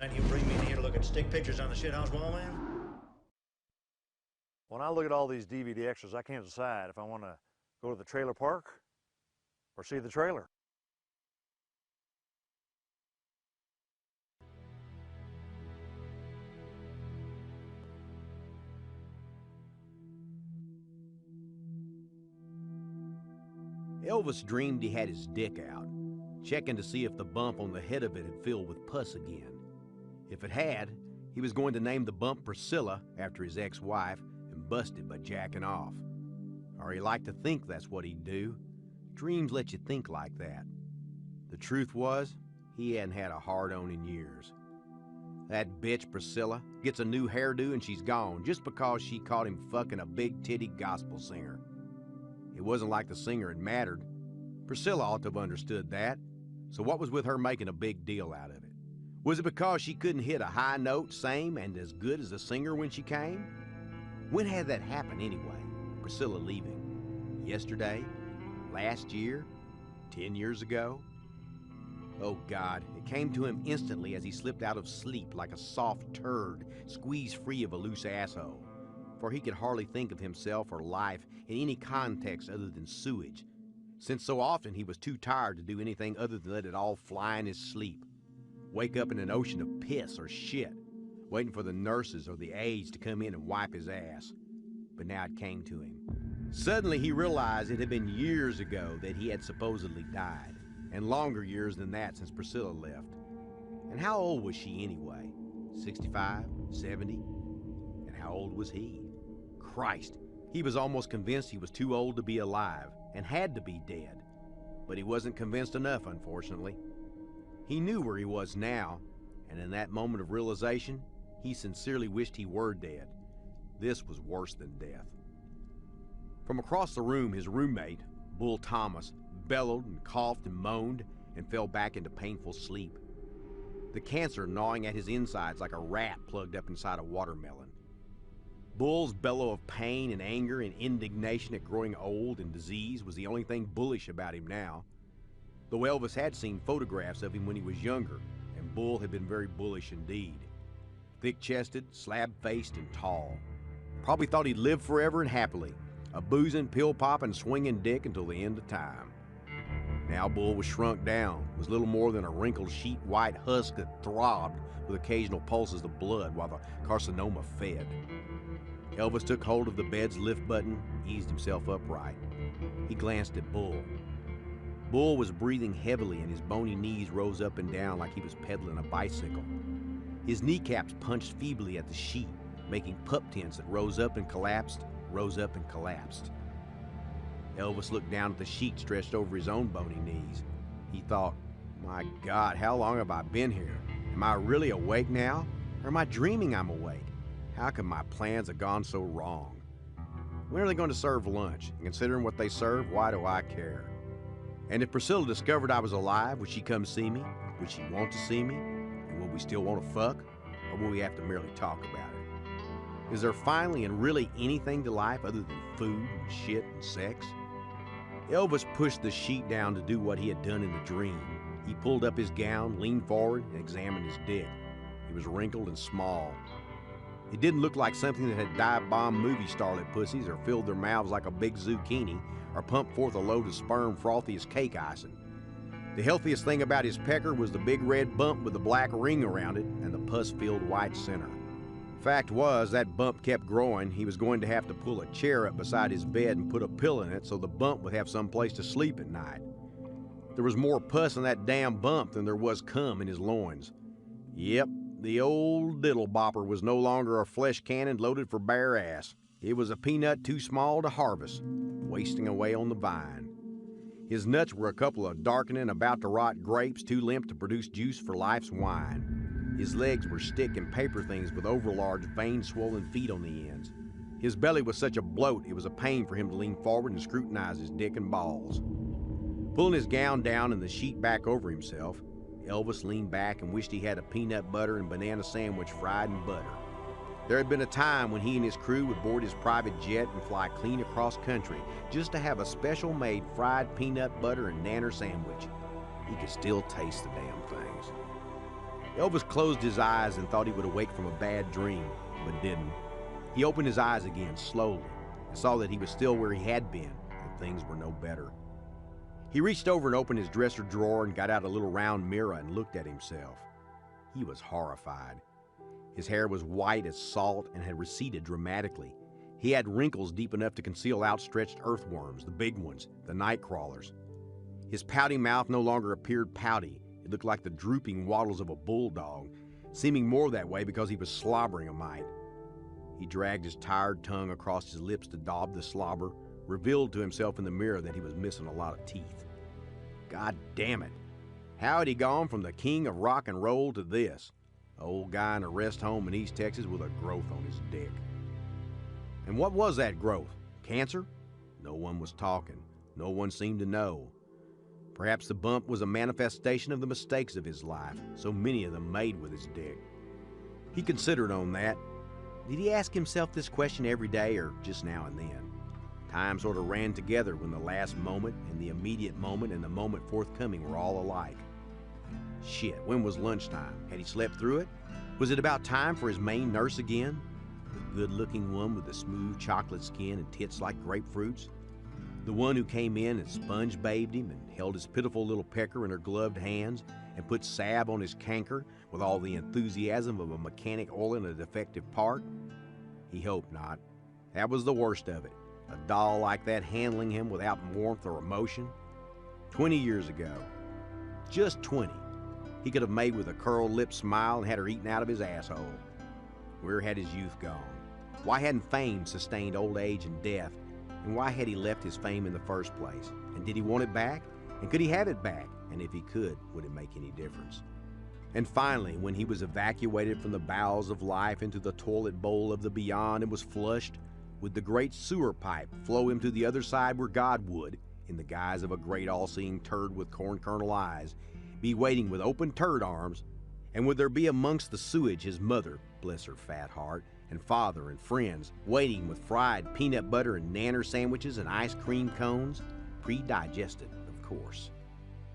And you bring me in here to look at stick pictures on the shithouse wall, man? When I look at all these DVD extras, I can't decide if I want to go to the trailer park or see the trailer. Elvis dreamed he had his dick out, checking to see if the bump on the head of it had filled with pus again. If it had, he was going to name the bump Priscilla after his ex-wife and bust it by jacking off. Or he liked to think that's what he'd do. Dreams let you think like that. The truth was, he hadn't had a hard-on in years. That bitch Priscilla gets a new hairdo and she's gone just because she caught him fucking a big-titty gospel singer. It wasn't like the singer had mattered. Priscilla ought to have understood that. So what was with her making a big deal out of it? Was it because she couldn't hit a high note same and as good as the singer when she came? When had that happened anyway? Priscilla leaving? Yesterday? Last year? 10 years ago? Oh God, it came to him instantly as he slipped out of sleep like a soft turd squeezed free of a loose asshole. For he could hardly think of himself or life in any context other than sewage, since so often he was too tired to do anything other than let it all fly in his sleep. Wake up in an ocean of piss or shit, waiting for the nurses or the aides to come in and wipe his ass. But now it came to him. Suddenly he realized it had been years ago that he had supposedly died, and longer years than that since Priscilla left. And how old was she anyway? 65? 70? And how old was he? Christ, he was almost convinced he was too old to be alive and had to be dead. But he wasn't convinced enough, unfortunately. He knew where he was now, and in that moment of realization, he sincerely wished he were dead. This was worse than death. From across the room, his roommate, Bull Thomas, bellowed and coughed and moaned and fell back into painful sleep, the cancer gnawing at his insides like a rat plugged up inside a watermelon. Bull's bellow of pain and anger and indignation at growing old and disease was the only thing bullish about him now. Though Elvis had seen photographs of him when he was younger, and Bull had been very bullish indeed. Thick-chested, slab-faced, and tall. Probably thought he'd live forever and happily, a boozing, pill-popping, swinging dick until the end of time. Now Bull was shrunk down, was little more than a wrinkled sheet-white husk that throbbed with occasional pulses of blood while the carcinoma fed. Elvis took hold of the bed's lift button, eased himself upright. He glanced at Bull. Bull was breathing heavily and his bony knees rose up and down like he was pedaling a bicycle. His kneecaps punched feebly at the sheet, making pup tents that rose up and collapsed, rose up and collapsed. Elvis looked down at the sheet stretched over his own bony knees. He thought, my God, how long have I been here? Am I really awake now? Or am I dreaming I'm awake? How can my plans have gone so wrong? When are they going to serve lunch? And considering what they serve, why do I care? And if Priscilla discovered I was alive, would she come see me? Would she want to see me? And would we still want to fuck? Or will we have to merely talk about it? Is there finally and really anything to life other than food and shit and sex? Elvis pushed the sheet down to do what he had done in the dream. He pulled up his gown, leaned forward, and examined his dick. It was wrinkled and small. It didn't look like something that had dive-bombed movie starlet pussies or filled their mouths like a big zucchini or pumped forth a load of sperm frothy as cake icing. The healthiest thing about his pecker was the big red bump with the black ring around it and the pus-filled white center. Fact was, that bump kept growing. He was going to have to pull a chair up beside his bed and put a pillow in it so the bump would have some place to sleep at night. There was more pus in that damn bump than there was cum in his loins. Yep, the old diddle bopper was no longer a flesh cannon loaded for bare ass. It was a peanut too small to harvest, wasting away on the vine. His nuts were a couple of darkening, about-to-rot grapes too limp to produce juice for life's wine. His legs were stick and paper things with overlarge, vein-swollen feet on the ends. His belly was such a bloat it was a pain for him to lean forward and scrutinize his dick and balls. Pulling his gown down and the sheet back over himself, Elvis leaned back and wished he had a peanut butter and banana sandwich fried in butter. There had been a time when he and his crew would board his private jet and fly clean across country just to have a special-made fried peanut butter and nanner sandwich. He could still taste the damn things. Elvis closed his eyes and thought he would awake from a bad dream, but didn't. He opened his eyes again slowly and saw that he was still where he had been, and things were no better. He reached over and opened his dresser drawer and got out a little round mirror and looked at himself. He was horrified. His hair was white as salt and had receded dramatically. He had wrinkles deep enough to conceal outstretched earthworms, the big ones, the night crawlers. His pouty mouth no longer appeared pouty. It looked like the drooping wattles of a bulldog, seeming more that way because he was slobbering a mite. He dragged his tired tongue across his lips to daub the slobber, revealed to himself in the mirror that he was missing a lot of teeth. God damn it. How had he gone from the king of rock and roll to this? An old guy in a rest home in East Texas with a growth on his dick. And what was that growth? Cancer? No one was talking. No one seemed to know. Perhaps the bump was a manifestation of the mistakes of his life, so many of them made with his dick. He considered on that. Did he ask himself this question every day or just now and then? Time sort of ran together when the last moment and the immediate moment and the moment forthcoming were all alike. Shit, when was lunchtime? Had he slept through it? Was it about time for his main nurse again? The good-looking one with the smooth chocolate skin and tits like grapefruits? The one who came in and sponge-bathed him and held his pitiful little pecker in her gloved hands and put salve on his canker with all the enthusiasm of a mechanic oiling a defective part? He hoped not. That was the worst of it. A doll like that handling him without warmth or emotion. 20 years ago, just 20, he could have made with a curled lip smile and had her eaten out of his asshole. Where had his youth gone? Why hadn't fame sustained old age and death? And why had he left his fame in the first place? And did he want it back? And could he have it back? And if he could, would it make any difference? And finally, when he was evacuated from the bowels of life into the toilet bowl of the beyond and was flushed, would the great sewer pipe flow him to the other side where God would, in the guise of a great all-seeing turd with corn kernel eyes, be waiting with open turd arms? And would there be amongst the sewage his mother, bless her fat heart, and father and friends, waiting with fried peanut butter and nanner sandwiches and ice cream cones? Pre-digested, of course.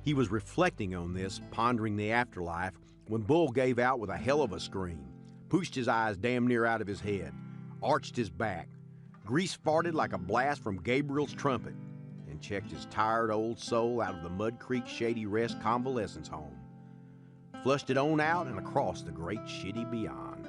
He was reflecting on this, pondering the afterlife, when Bull gave out with a hell of a scream, pushed his eyes damn near out of his head, arched his back, grease farted like a blast from Gabriel's trumpet, and checked his tired old soul out of the Mud Creek Shady Rest convalescence home. Flushed it on out and across the great shitty beyond.